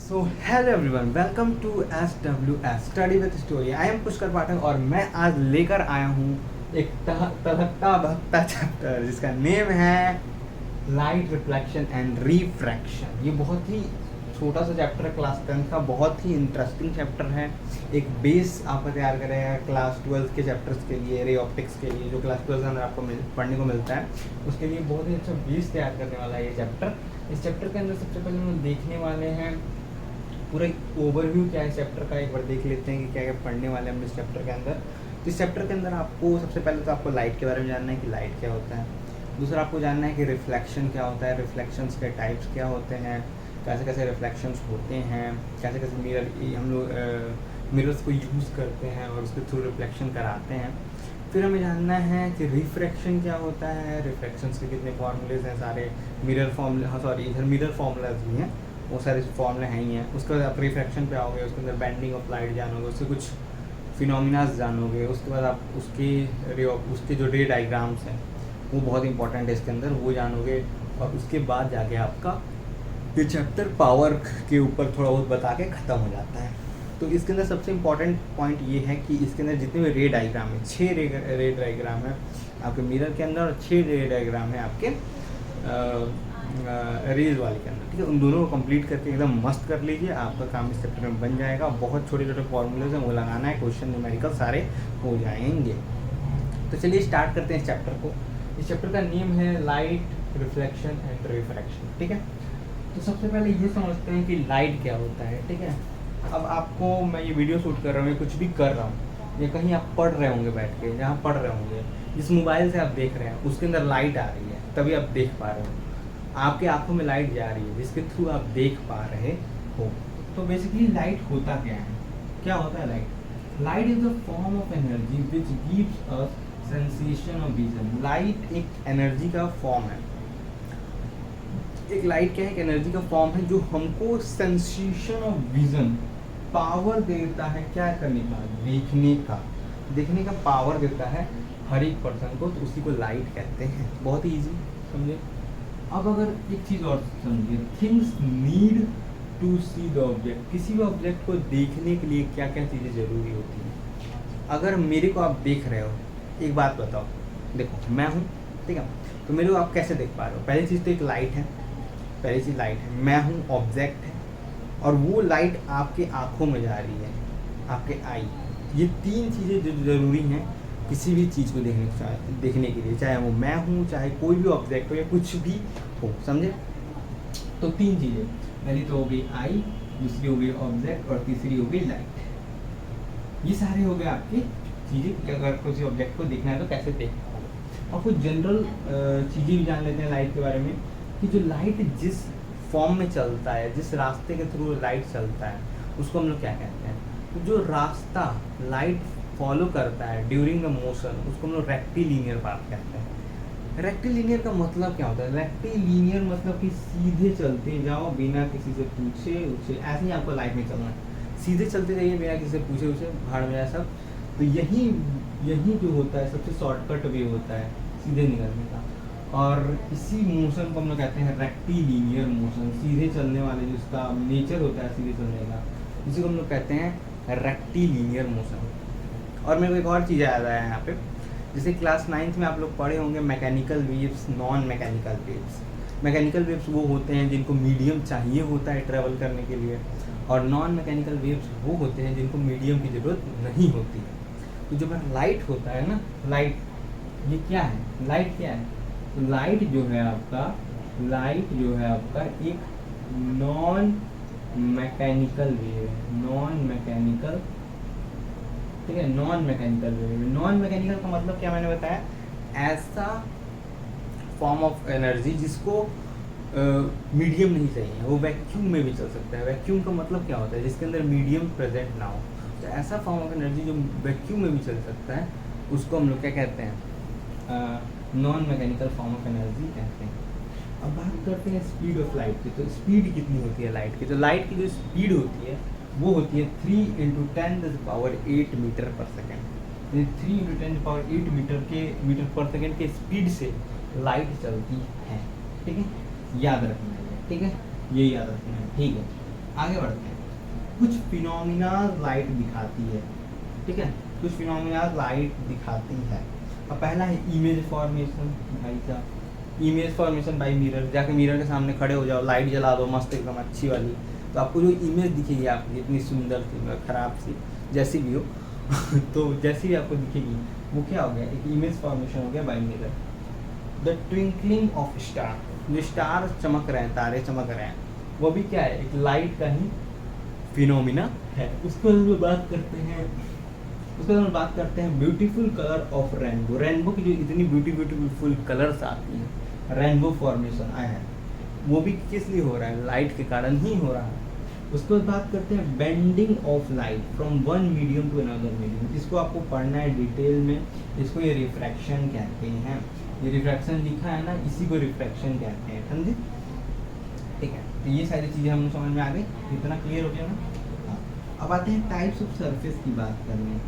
So hello everyone, welcome to SWS study with story. I am Pushkar Pathak और मैं आज लेकर आया हूँ एक तलकता भक्ता चैप्टर जिसका नेम है लाइट रिफ्लेक्शन एंड रिफ्रैक्शन। ये बहुत ही छोटा सा चैप्टर है, क्लास 10 का, बहुत ही इंटरेस्टिंग चैप्टर है। एक बेस आपका तैयार करेगा क्लास 12 के चैप्टर्स के लिए, रे ऑप्टिक्स के लिए, जो क्लास 12 के अंदर आपको पढ़ने को मिलता है, उसके लिए बहुत ही अच्छा बेस तैयार करने वाला है ये चैप्टर। इस चैप्टर के अंदर सबसे पहले हम देखने वाले हैं पूरा ओवरव्यू क्या है चैप्टर का। एक बार देख लेते हैं कि क्या क्या पढ़ने वाले हैं हम इस चैप्टर के अंदर। तो इस चैप्टर के अंदर आपको सबसे पहले तो आपको लाइट के बारे में जानना है कि लाइट क्या होता है। दूसरा आपको जानना है कि रिफ्लेक्शन क्या होता है, रिफ्लेक्शंस के टाइप्स क्या होते हैं, कैसे कैसे रिफ्लेक्शंस होते हैं, कैसे कैसे मिरर हम लोग मिरर्स को यूज़ करते हैं और उसके थ्रू रिफ्लेक्शन कराते हैं। फिर हमें जानना है कि रिफ्रैक्शन क्या होता है, रिफ्रैक्शंस के कितने फार्मूलेज हैं, सारे मिरर फार्मूले, हाँ सॉरी इधर मिरर फार्मूलाज भी हैं, वो सारे फार्मूले हैं ही हैं। उसके बाद आप रिफ्रैक्शन पे आओगे, उसके अंदर बेंडिंग ऑफ लाइट जानोगे, उससे कुछ फिनोमिनाज जानोगे। उसके बाद आप उसके जो रे डायग्राम्स हैं वो बहुत इंपॉर्टेंट है इसके अंदर, वो जानोगे। और उसके बाद जाके आपका ये चैप्टर पावर के ऊपर थोड़ा बहुत बता के ख़त्म हो जाता है। तो इसके अंदर सबसे इम्पॉर्टेंट पॉइंट ये है कि इसके अंदर जितने भी रे डायग्राम है, 6 रे डायग्राम है आपके मिरर के अंदर और 6 रे डायग्राम है आपके रेज वाले के अंदर, ठीक है। उन दोनों को कंप्लीट करके एकदम मस्त कर लीजिए, आपका काम इस चैप्टर में बन जाएगा। बहुत छोटे छोटे फॉर्मूलेज हैं, वो लगाना है, क्वेश्चन न्यूमेरिकल सारे हो जाएंगे। तो चलिए स्टार्ट करते हैं इस चैप्टर को। इस चैप्टर का नेम है लाइट रिफ्लेक्शन एंड रिफ्रैक्शन, ठीक है। तो सबसे पहले ये समझते हैं कि लाइट क्या होता है, ठीक है। अब आपको मैं ये वीडियो शूट कर रहा हूँ, कुछ भी कर रहा हूँ, या कहीं आप पढ़ रहे होंगे बैठ के, जहाँ पढ़ रहे होंगे, जिस मोबाइल से आप देख रहे हैं उसके अंदर लाइट आ रही है, तभी आप देख पा रहे हो। आपके आंखों में लाइट जा रही है जिसके थ्रू आप देख पा रहे हो। तो बेसिकली लाइट होता क्या है, क्या होता है light? Light is the form of energy which gives us sensation of vision. Light एक एनर्जी का फॉर्म है। एक लाइट क्या है? एक एनर्जी का फॉर्म है जो हमको सेंसेशन ऑफ विजन, पावर देता है क्या करने का? देखने का पावर देता है हर एक पर्सन को, तो उसी को लाइट कहते हैं। बहुत ही ईजी, समझे। अब अगर एक चीज़ और समझिए, things need to see the object. किसी भी ऑब्जेक्ट को देखने के लिए क्या क्या चीज़ें ज़रूरी होती हैं। अगर मेरे को आप देख रहे हो, एक बात बताओ, देखो मैं हूँ, ठीक है, तो मेरे को आप कैसे देख पा रहे हो? पहली चीज़ तो एक लाइट है, पहली चीज़ लाइट है, मैं हूँ, ऑब्जेक्ट है, और वो लाइट आपके आँखों में जा रही है, आपके आई। ये 3 चीज़ें जो ज़रूरी हैं किसी भी चीज़ को देखने के लिए, चाहे वो मैं हूँ, चाहे कोई भी ऑब्जेक्ट हो या कुछ भी हो, समझे। तो 3 चीज़ें, पहली तो हो गई आई, दूसरी हो गई ऑब्जेक्ट, और तीसरी हो गई लाइट। ये सारे हो गए आपके चीज़ें कि अगर किसी ऑब्जेक्ट को देखना है तो कैसे देख पाओगे। और कुछ जनरल चीज़ें भी जान लेते हैं लाइट के बारे में, कि जो लाइट जिस फॉर्म में चलता है, जिस रास्ते के थ्रू लाइट चलता है, उसको हम लोग क्या कहते हैं? तो जो रास्ता लाइट फॉलो करता है ड्यूरिंग द मोशन, उसको हम लोग रेक्टिलिनियर पाथ कहते हैं। रेक्टिलिनियर का मतलब क्या होता है? रेक्टिलिनियर मतलब कि सीधे चलते जाओ बिना किसी से पूछे उछे। ऐसे ही आपको लाइफ में चलना है, सीधे चलते जाइए बिना किसी से पूछे उछे, भाड़ में जाए सब। तो यही जो होता है सबसे शॉर्टकट वे होता है सीधे निकलने का। और इसी मोशन को हम लोग कहते हैं रेक्टिलिनियर मोशन। सीधे चलने वाले जिसका नेचर होता है सीधे चलने का, इसी को हम लोग कहते हैं रेक्टिलिनियर मोशन। और मेरे को एक और चीज़ याद आया यहाँ पे, जैसे क्लास 9th में आप लोग पढ़े होंगे mechanical waves, non mechanical waves. Mechanical waves वो होते हैं जिनको मीडियम चाहिए होता है ट्रैवल करने के लिए, और नॉन मैकेनिकल वेव्स वो होते हैं जिनको मीडियम की ज़रूरत नहीं होती है। तो जब लाइट होता है ना, लाइट ये क्या है? लाइट क्या है? तो लाइट जो है आपका एक नॉन मैकेनिकल वेव है, नॉन मैकेनिकल, ठीक है, non mechanical wave. Non mechanical का मतलब क्या मैंने बताया? ऐसा फॉर्म ऑफ एनर्जी जिसको मीडियम नहीं चाहिए, वो वैक्यूम में भी चल सकता है। वैक्यूम का मतलब क्या होता है? जिसके अंदर मीडियम प्रेजेंट ना हो। तो ऐसा फॉर्म ऑफ एनर्जी जो वैक्यूम में भी चल सकता है, उसको हम लोग क्या कहते हैं? Non mechanical form of energy कहते हैं। अब बात करते हैं स्पीड ऑफ लाइट की। तो स्पीड कितनी होती है लाइट की? तो लाइट की जो स्पीड होती है वो होती है 3 × 10⁸ मीटर पर सेकेंड। 3 × 10⁸ मीटर पर सेकेंड के स्पीड से लाइट चलती है, ठीक है। याद रखना है, ठीक है, ये याद रखना है, ठीक है। आगे बढ़ते हैं। कुछ फिनोमिना लाइट दिखाती है, ठीक है, कुछ फिनोमिना लाइट दिखाती है। अब पहला है इमेज फॉर्मेशन। भाई साहब, इमेज फॉर्मेशन बाय मिरर, जाके मिरर के सामने खड़े हो जाओ, लाइट जला दो मस्त एकदम अच्छी वाली, तो आपको जो इमेज दिखेगी आपकी इतनी सुंदर सी, मतलब खराब सी, जैसी भी हो तो जैसी भी आपको दिखेगी वो क्या हो गया, एक इमेज फॉर्मेशन हो गया by mirror. The twinkling of star, जो स्टार चमक रहे हैं, तारे चमक रहे हैं, वो भी क्या है, एक लाइट का ही फिनोमिना है। उसके बाद हम बात करते हैं, उसके बाद हम बात करते हैं beautiful colour of rainbow. Rainbow की जो इतनी ब्यूटीफुल कलर्स आती हैं, रेनबो फॉर्मेशन आया है, वो भी किस लिए हो रहा है, लाइट के कारण ही हो रहा है। उसके बाद बात करते हैं bending of light from one medium to another medium. इसको आपको पढ़ना है डिटेल में, इसको ये रिफ्रैक्शन कहते हैं। ये रिफ्रैक्शन लिखा है ना, इसी को रिफ्रैक्शन कहते हैं, समझे, ठीक है। तो ये सारी चीज़ें हम समझ में आ गई, इतना क्लियर हो गया ना। हाँ, अब आते हैं टाइप्स ऑफ सरफेस की बात करने,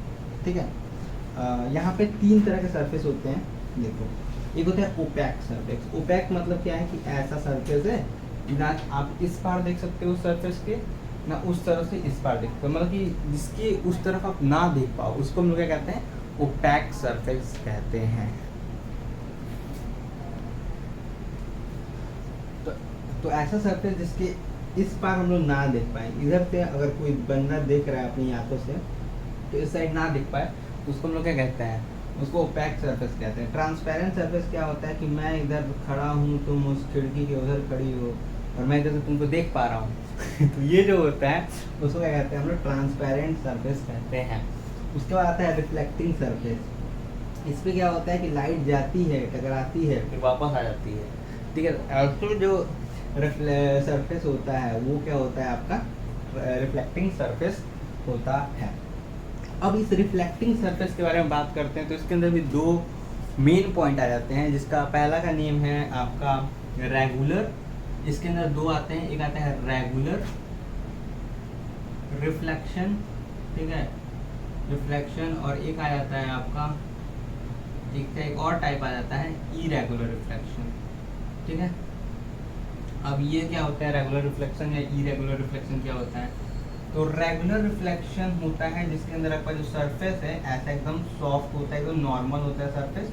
ठीक है। यहाँ पे 3 तरह के सरफेस होते हैं, देखो। एक होता है ओपैक सरफेस। ओपैक मतलब क्या है कि ऐसा सरफेस है ना आप इस पार देख सकते हो सरफेस के, ना उस तरफ से इस पार देख सकते हो, मतलब कि जिसके उस तरफ आप ना देख पाओ, उसको हम लोग क्या कहते हैं, ओपैक सरफेस कहते हैं। तो ऐसा सरफेस जिसके इस पार हम लोग ना देख पाए, इधर से अगर कोई बंदा देख रहा है अपनी आंखों से तो इस साइड ना देख पाए, तो उसको हम लोग क्या कहते हैं, उसको ओपैक सरफेस कहते हैं। ट्रांसपेरेंट सरफेस क्या होता है कि मैं इधर खड़ा हूँ, तुम उस खिड़की के उधर खड़ी हो और मैं इधर से तुमको देख पा रहा हूँ तो ये जो होता है उसको क्या कहते हैं हम लोग, ट्रांसपेरेंट सरफेस कहते हैं। उसके बाद आता है रिफ्लेक्टिंग सरफेस। इस पर क्या होता है कि लाइट जाती है, टकराती है, फिर वापस आ जाती है, ठीक है। और फिर जो सरफेस होता है वो क्या होता है आपका, रिफ्लेक्टिंग सरफेस होता है। अब इस रिफ्लेक्टिंग सरफेस के बारे में बात करते हैं, तो इसके अंदर भी 2 मेन पॉइंट आ जाते हैं, जिसका पहला का नेम है आपका रेगुलर। इसके अंदर 2 आते हैं, एक आता है रेगुलर रिफ्लेक्शन, ठीक है, रिफ्लेक्शन, और एक आ जाता है आपका, एक और टाइप आ जाता है इरेगुलर रिफ्लेक्शन, ठीक है। अब ये क्या होता है, रेगुलर रिफ्लेक्शन या इरेगुलर रिफ्लेक्शन क्या होता है, तो रेगुलर रिफ्लेक्शन होता है जिसके अंदर आपका जो सरफेस है ऐसा एकदम सॉफ्ट होता है, एकदम नॉर्मल होता है सरफेस,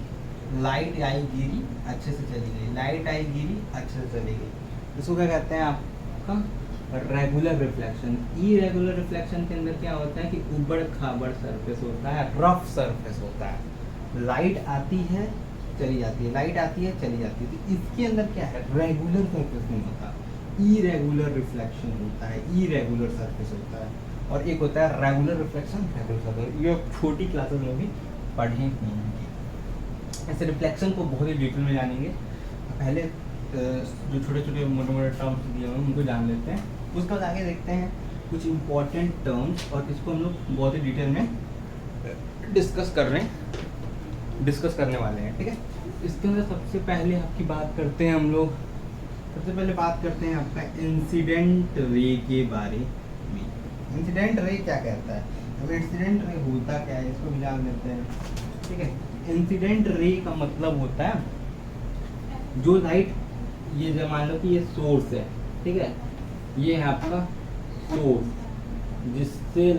लाइट आई गिरी अच्छे से चली गई, लाइट आई गिरी अच्छे से चली गई, इसको क्या कहते हैं आपका, रेगुलर रिफ्लेक्शन। इरेगुलर रिफ्लेक्शन के अंदर क्या होता है कि उबड़ खाबड़ सरफेस होता है, रफ सरफेस होता है, लाइट आती है चली जाती है, लाइट आती है चली जाती है। तो इसके अंदर क्या है, रेगुलर सरफेस नहीं होता, इरेगुलर रिफ्लेक्शन होता है, इरेगुलर सरफेस होता है। और एक होता है रेगुलर रिफ्लेक्शन, रेगुलर सरफेस, ये छोटी क्लासेस में भी पढ़े होंगे। ऐसे रिफ्लेक्शन को बहुत ही डिटेल में जानेंगे, पहले जो छोटे छोटे मोटे मोटे टर्म्स दिए हुए हैं उनको जान लेते हैं, उसके बाद आगे देखते हैं कुछ इम्पोर्टेंट टर्म्स, और इसको हम लोग बहुत ही डिटेल में डिस्कस करने वाले हैं, ठीक है। इसके अंदर सबसे पहले आपकी बात करते हैं हम लोग, सबसे पहले बात करते हैं आपका इंसिडेंट रे के बारे में। इंसिडेंट रे क्या कहता है, अब इंसिडेंट रे होता क्या है, इसको भी जान लेते हैं, ठीक है। इंसिडेंट रे का मतलब होता है जो लाइट, ये जो मान लो कि ये सोर्स है, ठीक है, ये है आपका सोर्स जिससे